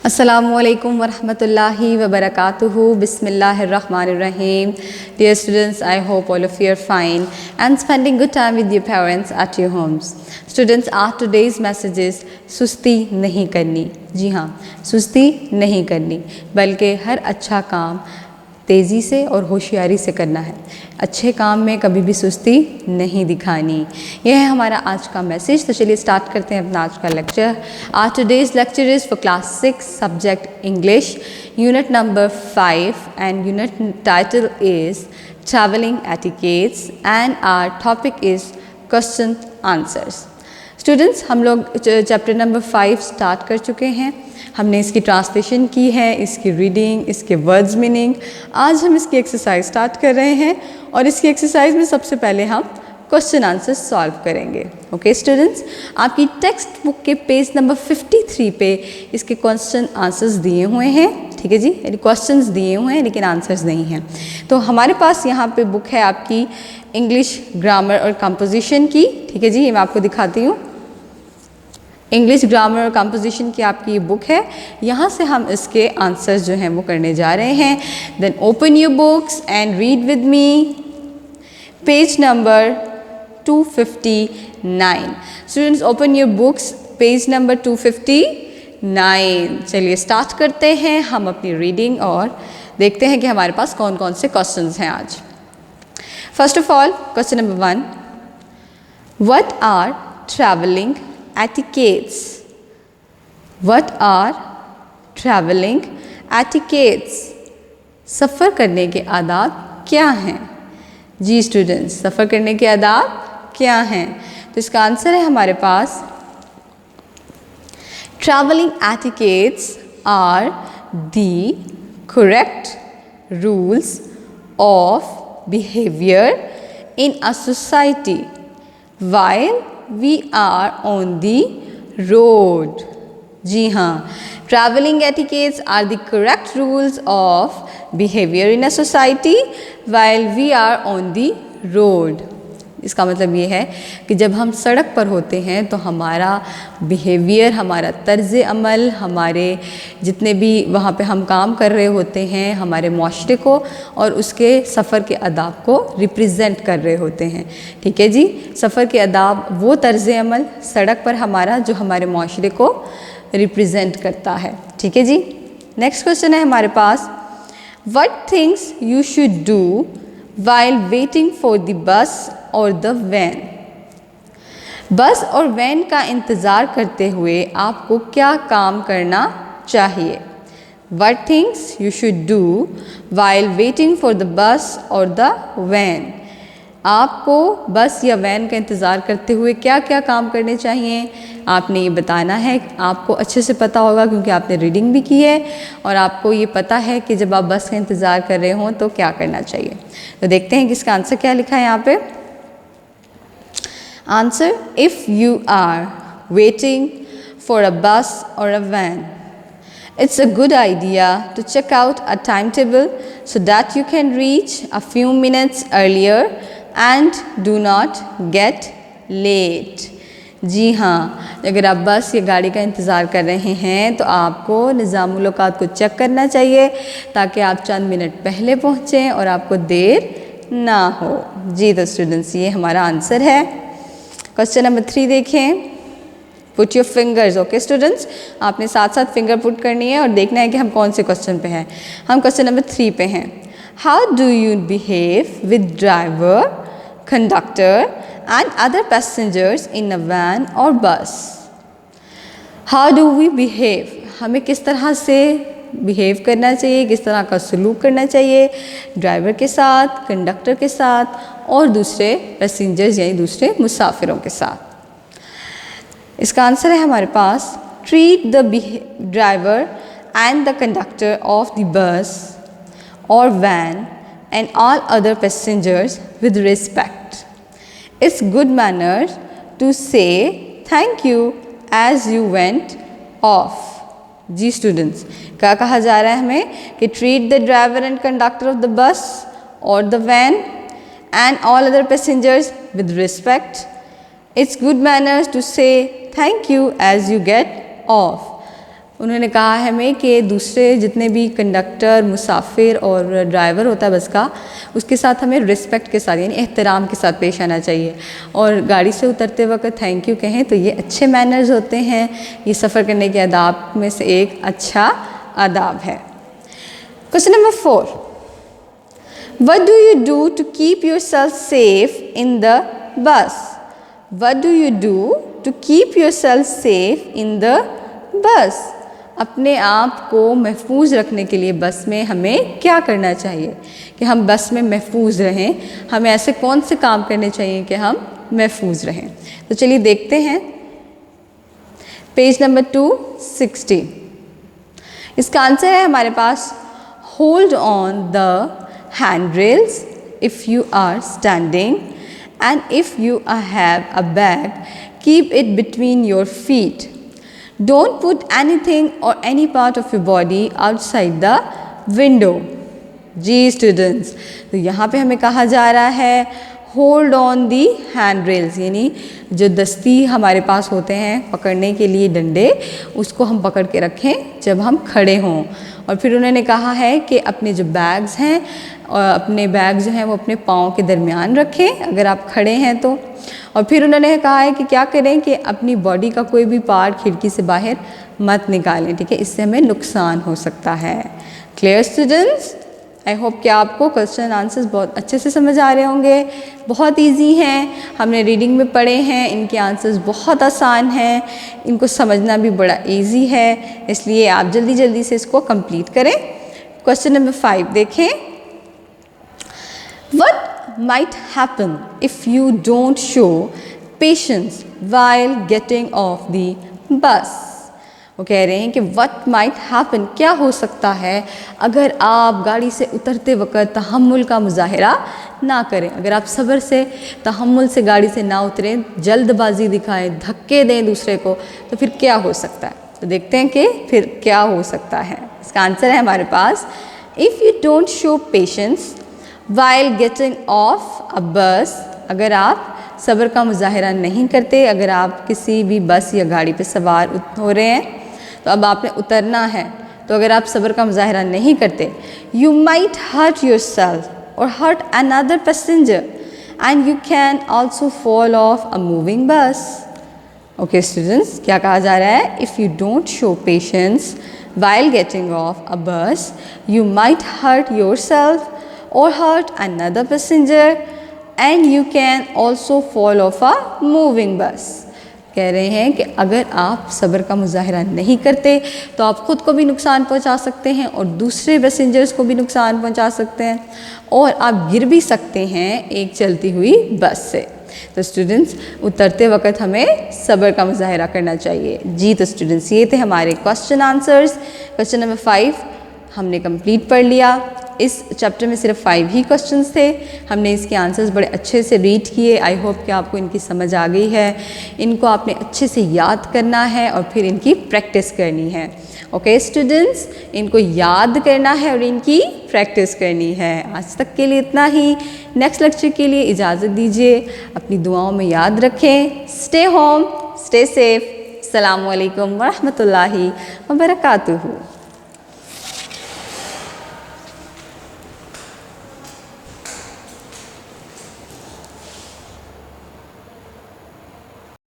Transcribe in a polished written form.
Assalamualaikum warahmatullahi wabarakatuhu. Bismillahirrahmanirrahim. Dear students, I hope all of you are fine and spending good time with your parents at your homes. Students, our today's message is सुस्ती नहीं करनी. जी हाँ, सुस्ती नहीं करनी, बल्कि हर अच्छा काम तेज़ी से और होशियारी से करना है. अच्छे काम में कभी भी सुस्ती नहीं दिखानी. यह है हमारा आज का मैसेज. तो चलिए स्टार्ट करते हैं अपना आज का lecture. Our today's lecture is for class 6 subject English, unit number 5 and unit title is travelling etiquettes and our topic is question answers. Students, हम लोग चैप्टर नंबर 5 स्टार्ट कर चुके हैं. हमने इसकी ट्रांसलेशन की है, इसकी रीडिंग, इसके वर्ड्स मीनिंग. आज हम इसकी एक्सरसाइज स्टार्ट कर रहे हैं और इसकी एक्सरसाइज में सबसे पहले हम क्वेश्चन आंसर सॉल्व करेंगे. ओके स्टूडेंट्स, आपकी टेक्स्ट बुक के पेज नंबर 53 पे इसके क्वेश्चन आंसर्स दिए हुए हैं. ठीक है जी, यानी क्वेश्चंस दिए हुए हैं लेकिन आंसर्स नहीं हैं. तो हमारे पास यहाँ पे बुक है आपकी इंग्लिश ग्रामर और कंपोजिशन की. ठीक है जी, ये मैं आपको दिखाती हूँ. इंग्लिश ग्रामर और कंपोजिशन की आपकी ये बुक है. यहाँ से हम इसके आंसर्स जो हैं वो करने जा रहे हैं. Then open your books and read with me page number 259. Students, open your books page number 259. चलिए स्टार्ट करते हैं हम अपनी रीडिंग और देखते हैं कि हमारे पास कौन कौन से क्वेश्चंस हैं आज. First of all, question number 1, what are travelling etiquettes? What are traveling etiquettes? सफ़र करने के आदाब क्या हैं? जी स्टूडेंट्स, सफ़र करने के आदाब क्या हैं? तो इसका आंसर है हमारे पास traveling etiquettes are the correct rules of behavior in a society while we are on the road. जी हाँ, traveling etiquettes are the correct rules of behavior in a society while we are on the road. इसका मतलब ये है कि जब हम सड़क पर होते हैं तो हमारा बिहेवियर, हमारा तर्ज़ अमल, हमारे जितने भी वहाँ पे हम काम कर रहे होते हैं, हमारे माशरे को और उसके सफ़र के आदाब को रिप्रेजेंट कर रहे होते हैं. ठीक है जी, सफ़र के आदाब वो तर्ज़ अमल सड़क पर हमारा जो हमारे माशरे को रिप्रेजेंट करता है. ठीक है जी. नेक्स्ट क्वेश्चन है हमारे पास, what things you should do while waiting for the bus or the van? बस और वैन का इंतज़ार करते हुए आपको क्या काम करना चाहिए? What things you should do while waiting for the bus or the van? आपको बस या वैन का इंतज़ार करते हुए क्या क्या काम करने चाहिए आपने ये बताना है. आपको अच्छे से पता होगा क्योंकि आपने रीडिंग भी की है और आपको ये पता है कि जब आप बस का इंतज़ार कर रहे हों तो क्या करना चाहिए. तो देखते हैं कि इसका आंसर क्या लिखा है यहाँ पे. Answer, if you are waiting for a bus or a van, it's a good idea to check out a timetable so that you can reach a few minutes earlier and do not get late. जी हाँ, अगर आप बस या गाड़ी का इंतज़ार कर रहे हैं तो आपको निज़ामुल औक़ात को चेक करना चाहिए ताकि आप चंद मिनट पहले पहुँचें और आपको देर ना हो. जी तो स्टूडेंट्स, ये हमारा आंसर है. क्वेश्चन नंबर 3 देखें. Put your fingers. Okay students, आपने साथ साथ फिंगर पुट करनी है और देखना है कि हम कौन से क्वेश्चन पे हैं. हम क्वेश्चन नंबर 3 पे हैं. How do you behave with driver, conductor and other passengers in a van or bus? How do we behave? हमें किस तरह से बिहेव करना चाहिए, किस तरह का सलूक करना चाहिए ड्राइवर के साथ, कंडक्टर के साथ और दूसरे पैसेंजर्स यानी दूसरे मुसाफिरों के साथ. इसका आंसर है हमारे पास, treat the driver and the conductor of the bus or van and all other passengers with respect. It's good manners to say thank you as you went off. जी स्टूडेंट्स, क्या कहा जा रहा है हमें कि treat the driver and conductor of the bus or the van and all other passengers with respect. It's good manners to say thank you as you get off. उन्होंने कहा है हमें कि दूसरे जितने भी कंडक्टर, मुसाफिर और ड्राइवर होता है बस का, उसके साथ हमें रिस्पेक्ट के साथ यानी एहतराम के साथ पेश आना चाहिए, और गाड़ी से उतरते वक्त थैंक यू कहें तो ये अच्छे मैनर्स होते हैं। ये सफ़र करने के आदाब में से एक अच्छा आदाब है। Question number 4, What do you do to keep yourself safe in the bus? What do you do to keep yourself safe in the bus? अपने आप को महफूज रखने के लिए बस में हमें क्या करना चाहिए कि हम बस में महफूज रहें? हमें ऐसे कौन से काम करने चाहिए कि हम महफूज रहें? तो चलिए देखते हैं पेज नंबर 260। इसका आंसर है हमारे पास, hold on the handrails if you are standing and if you have a bag keep it between your feet. Don't put anything or any part of your body outside the window. जी students, तो यहाँ पे हमें कहा जा रहा है hold on the handrails, यानी जो दस्ती हमारे पास होते हैं पकड़ने के लिए डंडे, उसको हम पकड़ के रखें जब हम खड़े हों। और फिर उन्होंने कहा है कि अपने जो बैग्स हैं, अपने बैग जो हैं वो अपने पाँव के दरमियान रखें अगर आप खड़े हैं तो। और फिर उन्होंने कहा है कि क्या करें कि अपनी बॉडी का कोई भी पार्ट खिड़की से बाहर मत निकालें, ठीक है, इससे हमें नुकसान हो सकता है। Clear students? आई होप कि आपको क्वेश्चन आंसर्स बहुत अच्छे से समझ आ रहे होंगे। बहुत इजी हैं, हमने रीडिंग में पढ़े हैं, इनके आंसर्स बहुत आसान हैं, इनको समझना भी बड़ा इजी है, इसलिए आप जल्दी जल्दी से इसको कंप्लीट करें। क्वेश्चन नंबर 5 देखें। What might happen if you don't show patience while getting off the bus? वो कह रहे हैं कि what might happen, क्या हो सकता है अगर आप गाड़ी से उतरते वक्त तहम्मुल का मुजाहिरा ना करें, अगर आप सब्र से तहम्मुल से गाड़ी से ना उतरें, जल्दबाजी दिखाएं, धक्के दें दूसरे को, तो फिर क्या हो सकता है? तो देखते हैं कि फिर क्या हो सकता है। इसका आंसर है हमारे पास, if you don't show patience while getting off a bus, अगर आप सब्र का मुजाहिरा नहीं करते, अगर आप किसी भी बस या गाड़ी पे सवार हो रहे हैं तो अब आपने उतरना है, तो अगर आप सब्र का मुजाहिरा नहीं करते, you might hurt yourself or hurt another passenger and you can also fall off a moving bus. Okay students, क्या कहा जा रहा है? If you don't show patience while getting off a bus you might hurt yourself or hurt another passenger and you can also fall off a moving bus। कह रहे हैं कि अगर आप सब्र का मुजाहिरा नहीं करते तो आप ख़ुद को भी नुकसान पहुंचा सकते हैं और दूसरे पैसेंजर्स को भी नुकसान पहुंचा सकते हैं, और आप गिर भी सकते हैं एक चलती हुई बस से। तो स्टूडेंट्स, उतरते वक्त हमें सब्र का मुजाहिरा करना चाहिए। जी तो स्टूडेंट्स, ये थे हमारे क्वेश्चन आंसर्स। क्वेश्चन नंबर 5 हमने कंप्लीट पढ़ लिया। इस चैप्टर में सिर्फ 5 ही क्वेश्चंस थे, हमने इसके आंसर्स बड़े अच्छे से रीड किए। आई होप कि आपको इनकी समझ आ गई है। इनको आपने अच्छे से याद करना है और फिर इनकी प्रैक्टिस करनी है। ओके स्टूडेंट्स, इनको याद करना है और इनकी प्रैक्टिस करनी है। आज तक के लिए इतना ही। नेक्स्ट लेक्चर के लिए इजाज़त दीजिए। अपनी दुआओं में याद रखें। Stay home, stay safe. अस्सलामु अलैकुम वरहमतुल्लाहि वबरकातुहू।